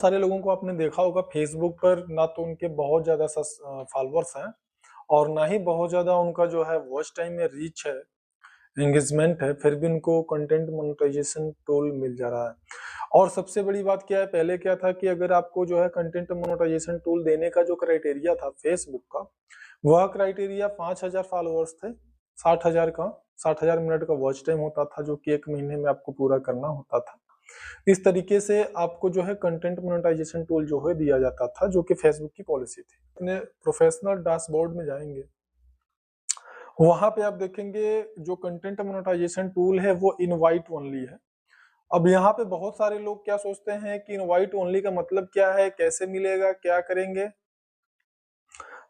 सारे लोगों को आपने देखा होगा फेसबुक पर ना तो उनके बहुत ज़्यादा फॉलोअर्स हैं और ना ही बहुत ज़्यादा उनका जो है वॉच टाइम में रीच है, एंगेजमेंट है, फिर भी उनको कंटेंट मोनेटाइजेशन टूल मिल जा रहा है। और सबसे बड़ी बात क्या है, पहले क्या था कि अगर आपको जो है कंटेंट मोनेटाइजेशन टूल देने का जो क्राइटेरिया था फेसबुक का, वह क्राइटेरिया 5000 फॉलोअर्स थे, 60,000 मिनट का वॉच टाइम होता था जो कि 1 महीने में आपको पूरा करना होता था। इस तरीके से आपको जो है कंटेंट मोनेटाइजेशन टूल जो है दिया जाता था, जो कि फेसबुक की पॉलिसी थी। अपने प्रोफेशनल डैशबोर्ड में जाएंगे, वहां पे आप देखेंगे जो कंटेंट मोनेटाइजेशन टूल है वो इनवाइट ओनली है। अब यहाँ पे बहुत सारे लोग क्या सोचते हैं कि इनवाइट ओनली का मतलब क्या है, कैसे मिलेगा, क्या करेंगे।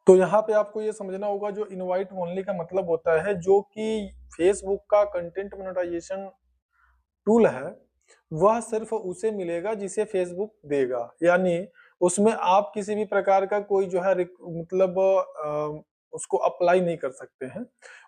तो यहाँ पे आपको ये समझना होगा जो इनवाइट ओनली का मतलब होता है, जो कि फेसबुक का कंटेंट मोनेटाइजेशन टूल है, वह सिर्फ उसे मिलेगा जिसे फेसबुक देगा। यानी उसमें आप किसी भी प्रकार का कोई जो है मतलब उसको अप्लाई नहीं कर सकते हैं।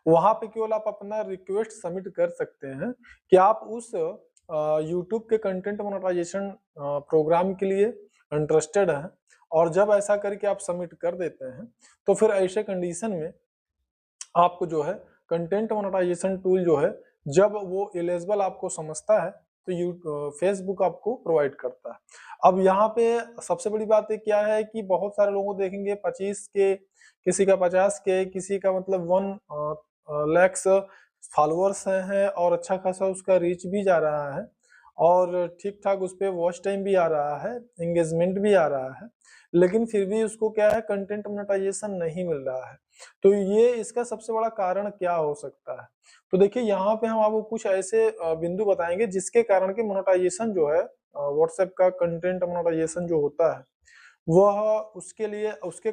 वहां पे केवल आप अपना रिक्वेस्ट सबमिट कर सकते हैं कि आप उस यूट्यूब के कंटेंट मोनेटाइजेशन प्रोग्राम के लिए इंटरेस्टेड हैं, और जब ऐसा करके आप सबमिट कर देते हैं तो फिर ऐसे कंडीशन में आपको जो है कंटेंट मोनेटाइजेशन टूल जो है, जब वो एलिजिबल आपको समझता है तो यू फेसबुक आपको प्रोवाइड करता है। अब यहाँ पे सबसे बड़ी बात है क्या है कि बहुत सारे लोगों को देखेंगे 25 के, किसी का 50 के, किसी का मतलब 1 लैक्स फॉलोअर्स हैं और अच्छा खासा उसका रीच भी जा रहा है और ठीक ठाक उस पर वॉच टाइम भी आ रहा है, एंगेजमेंट भी आ रहा है, लेकिन फिर भी उसको क्या है कंटेंट मोनेटाइजेशन नहीं मिल रहा है। तो ये इसका सबसे बड़ा कारण क्या हो सकता है? तो देखिए यहाँ पे हम आपको कुछ ऐसे बिंदु बताएंगे जिसके कारण कि मोनेटाइजेशन जो है, व्हाट्सएप का कंटेंट मोनेटाइजेशन जो होता है वह उसके लिए उसके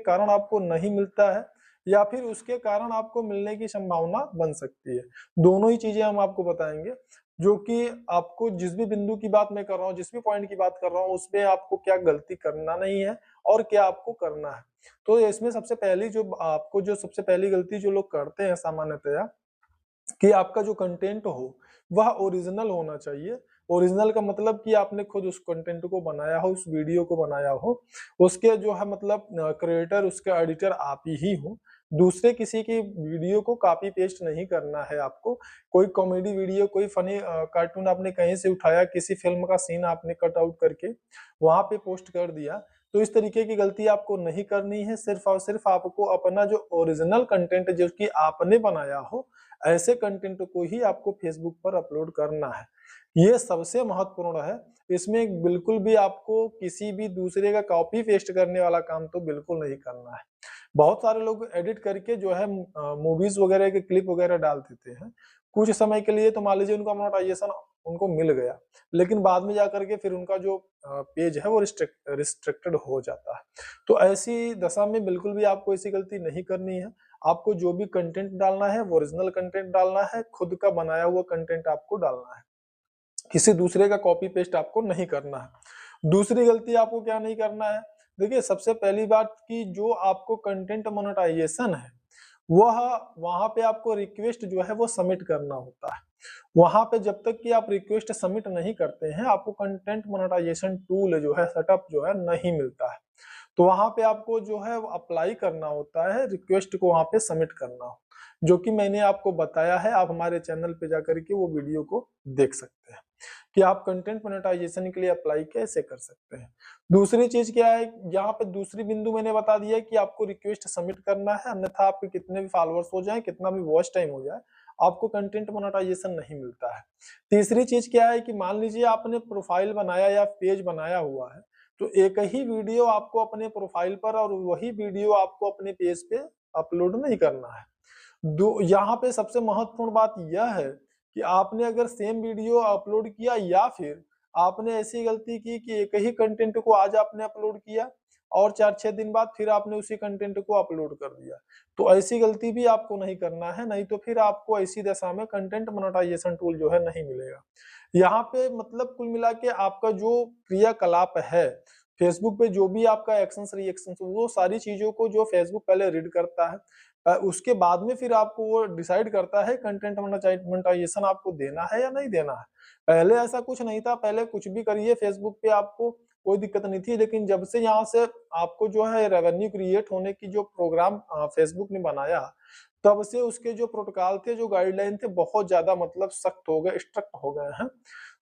कारण आपको नहीं मिलता है, या फिर उसके कारण आपको मिलने की संभावना बन सकती है। दोनों ही चीजें हम आपको बताएंगे, जो कि आपको जिस भी बिंदु की बात मैं कर रहा हूँ, जिस भी पॉइंट की बात कर रहा हूँ, उसमें आपको क्या गलती करना नहीं है और क्या आपको करना है। तो इसमें सबसे पहली गलती जो लोग करते हैं सामान्यतया, कि आपका जो कंटेंट हो वह ओरिजिनल होना चाहिए। ओरिजिनल का मतलब कि आपने खुद उस कंटेंट को बनाया हो, उस वीडियो को बनाया हो, उसके जो है मतलब क्रिएटर, उसके एडिटर आप ही हो। दूसरे किसी की वीडियो को कॉपी पेस्ट नहीं करना है आपको। कोई कॉमेडी वीडियो, कोई फनी कार्टून आपने कहीं से उठाया, किसी फिल्म का सीन आपने कट आउट करके वहां पे पोस्ट कर दिया, तो इस तरीके की गलती आपको नहीं करनी है। सिर्फ और सिर्फ आपको अपना जो ओरिजिनल कंटेंट जो कि आपने बनाया हो, ऐसे कंटेंट को ही आपको फेसबुक पर अपलोड करना है। ये सबसे महत्वपूर्ण है। इसमें बिल्कुल भी आपको किसी भी दूसरे का कॉपी पेस्ट करने वाला काम तो बिल्कुल नहीं करना है। बहुत सारे लोग एडिट करके जो है मूवीज वगैरह के क्लिप वगैरह डाल देते हैं। कुछ समय के लिए तो मान लीजिए उनका मोनेटाइजेशन उनको मिल गया, लेकिन बाद में जाकर के फिर उनका जो पेज है वो रिस्ट्रिक्टेड हो जाता है। तो ऐसी दशा में बिल्कुल भी आपको ऐसी गलती नहीं करनी है। आपको जो भी कंटेंट डालना है वो ओरिजिनल कंटेंट डालना है, खुद का बनाया हुआ कंटेंट आपको डालना है, किसी दूसरे का कॉपी पेस्ट आपको नहीं करना है। दूसरी गलती आपको क्या नहीं करना है, देखिए सबसे पहली बात कि जो आपको कंटेंट मोनेटाइजेशन है वह वहां पे आपको रिक्वेस्ट जो है वो सबमिट करना होता है। वहां पे जब तक कि आप रिक्वेस्ट सबमिट नहीं करते हैं, आपको कंटेंट मोनेटाइजेशन टूल जो है, सेटअप जो है नहीं मिलता है। तो वहां पे आपको जो है अप्लाई करना होता है, रिक्वेस्ट को वहां पे सबमिट करना हो, जो कि मैंने आपको बताया है। आप हमारे चैनल पे जाकर के वो वीडियो को देख सकते हैं कि आप कंटेंट मोनेटाइजेशन के लिए अप्लाई कैसे कर सकते हैं। दूसरी चीज क्या है, यहाँ पे दूसरी बिंदु मैंने बता दिया कि आपको रिक्वेस्ट सबमिट करना है, अन्यथा आपके कितने भी फॉलोअर्स हो जाए, कितना भी वॉच टाइम हो जाए, आपको कंटेंट मोनेटाइजेशन नहीं मिलता है। तीसरी चीज क्या है कि मान लीजिए आपने प्रोफाइल बनाया या पेज बनाया हुआ है, तो एक ही वीडियो आपको अपने प्रोफाइल पर और वही वीडियो आपको अपने पेज पे अपलोड नहीं करना है। दो यहाँ पे सबसे महत्वपूर्ण बात यह है कि आपने अगर सेम वीडियो अपलोड किया, या फिर आपने ऐसी गलती की कि एक ही कंटेंट को आज आपने अपलोड किया और 4-6 दिन बाद फिर आपने उसी कंटेंट को अपलोड कर दिया, तो ऐसी गलती भी आपको नहीं करना है, नहीं तो फिर आपको ऐसी दशा में कंटेंट मोनेटाइजेशन टूल जो है नहीं मिलेगा। यहाँ पे मतलब कुल मिला के आपका जो क्रियाकलाप है, फेसबुक पे जो भी आपका एक्शंस रिएक्शंस, वो सारी चीजों को जो फेसबुक पहले रीड करता है, उसके बाद में फिर आपको वो डिसाइड करता है कंटेंट मोनेटाइजेशन आपको देना है या नहीं देना है। पहले ऐसा कुछ नहीं था, पहले कुछ भी करिए फेसबुक पे आपको कोई दिक्कत नहीं थी, लेकिन जब से यहाँ से आपको जो है रेवेन्यू क्रिएट होने की जो प्रोग्राम फेसबुक ने बनाया, तब से उसके जो प्रोटोकॉल थे, जो गाइडलाइन थे, बहुत ज़्यादा मतलब सख्त हो गए, स्ट्रिक्ट हो गए हैं।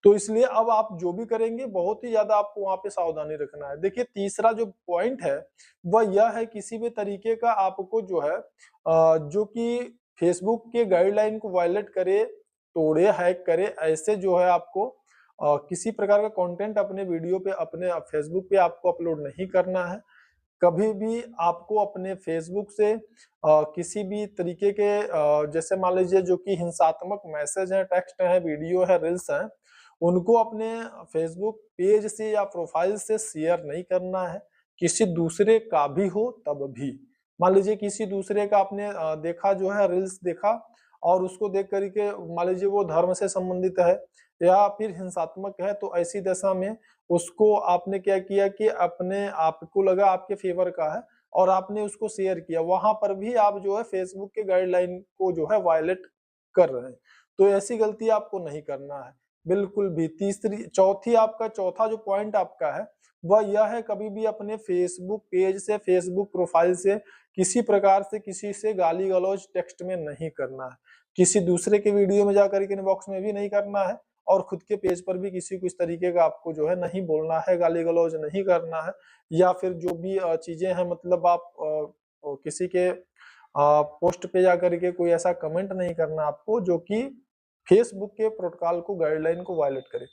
तो इसलिए अब आप जो भी करेंगे बहुत ही ज़्यादा आपको वहाँ पे सावधानी रखना है। देखिए तीसरा जो पॉइंट है, वह यह है किसी भी तरीके का आपको जो है जो कि फेसबुक के गाइडलाइन को वायलेट करे, तोड़े, हैक करे, ऐसे जो है आपको किसी प्रकार का कंटेंट अपने वीडियो पे, अपने फेसबुक पे आपको अपलोड नहीं करना है। कभी भी आपको अपने फेसबुक से किसी भी तरीके के जैसे मान लीजिए जो कि हिंसात्मक मैसेज है, टेक्स्ट है, वीडियो है, रील्स हैं, उनको अपने फेसबुक पेज से या प्रोफाइल से शेयर नहीं करना है, किसी दूसरे का भी हो तब भी। मान लीजिए किसी दूसरे का आपने देखा जो है रील्स देखा और उसको देख कर के मान लीजिए वो धर्म से संबंधित है या फिर हिंसात्मक है, तो ऐसी दशा में उसको आपने क्या किया कि अपने आपको लगा आपके फेवर का है और आपने उसको शेयर किया, वहां पर भी आप जो है फेसबुक के गाइडलाइन को जो है वायलेट कर रहे हैं। तो ऐसी गलती आपको नहीं करना है बिल्कुल भी। चौथा जो पॉइंट आपका है वह यह है, कभी भी अपने फेसबुक पेज से, फेसबुक प्रोफाइल से किसी प्रकार से किसी से गाली गलौज टेक्स्ट में नहीं करना है, किसी दूसरे के वीडियो में जाकर के इनबॉक्स में भी नहीं करना है और खुद के पेज पर भी किसी को इस तरीके का आपको जो है नहीं बोलना है, गाली-गलौज नहीं करना है या फिर जो भी चीज़ें हैं मतलब आप किसी के पोस्ट पे जाकर के कोई ऐसा कमेंट नहीं करना आपको जो कि फेसबुक के प्रोटोकॉल को, गाइडलाइन को वायलेट करे।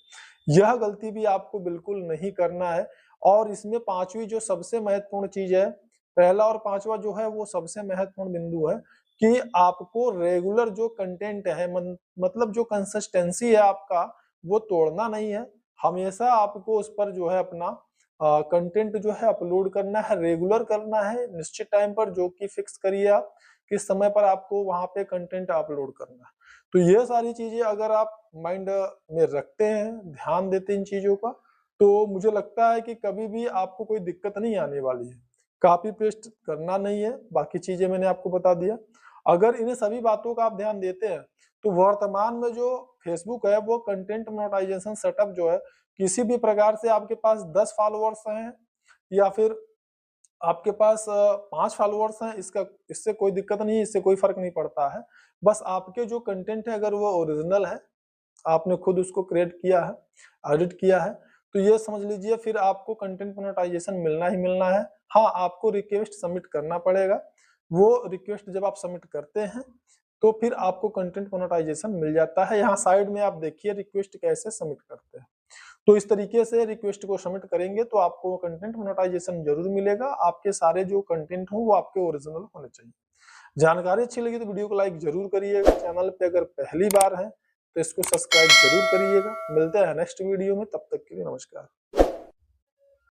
यह गलती भी आपको बिल्कुल नहीं करना है और इसमें 5वीं जो सबसे महत्वपूर्ण चीज़ है, पहला और 5वां जो है वो सबसे महत्वपूर्ण बिंदु है कि आपको रेगुलर जो कंटेंट है मतलब जो कंसिस्टेंसी है आपका वो तोड़ना नहीं है। हमेशा आपको उस पर जो है अपना कंटेंट जो है अपलोड करना है, रेगुलर करना है, निश्चित टाइम पर जो कि फिक्स करिए आप, किस समय पर आपको वहाँ पे कंटेंट अपलोड करना है। तो ये सारी चीज़ें अगर आप माइंड में रखते हैं, ध्यान देते हैं इन चीज़ों का, तो मुझे लगता है कि कभी भी आपको कोई दिक्कत नहीं आने वाली है। कॉपी पेस्ट करना नहीं है, बाकी चीज़ें मैंने आपको बता दिया। अगर इन सभी बातों का आप ध्यान देते हैं, तो वर्तमान में जो फेसबुक है वो कंटेंट मोनेटाइजेशन सेटअप जो है, किसी भी प्रकार से आपके पास 10 फॉलोअर्स हैं या फिर आपके पास 5 फॉलोअर्स हैं, इससे कोई दिक्कत नहीं है, इससे कोई फ़र्क नहीं पड़ता है। बस आपके जो कंटेंट है अगर वो ओरिजिनल है, आपने खुद उसको क्रिएट किया है, एडिट किया है, तो ये समझ लीजिए फिर आपको कंटेंट मोनेटाइजेशन मिलना ही मिलना है। हाँ, आपको रिक्वेस्ट सबमिट करना पड़ेगा। वो रिक्वेस्ट जब आप सबमिट करते हैं, तो फिर आपको कंटेंट मोनेटाइजेशन मिल जाता है। यहाँ साइड में आप देखिए रिक्वेस्ट कैसे सबमिट करते हैं। तो इस तरीके से रिक्वेस्ट को सबमिट करेंगे तो आपको कंटेंट मोनेटाइजेशन ज़रूर मिलेगा। आपके सारे जो कंटेंट हो वो आपके ओरिजिनल होने चाहिए। जानकारी अच्छी लगी तो वीडियो को लाइक ज़रूर करिएगा। चैनल पे अगर पहली बार हैं तो इसको सब्सक्राइब ज़रूर करिएगा। मिलते हैं नेक्स्ट वीडियो में, तब तक के लिए नमस्कार।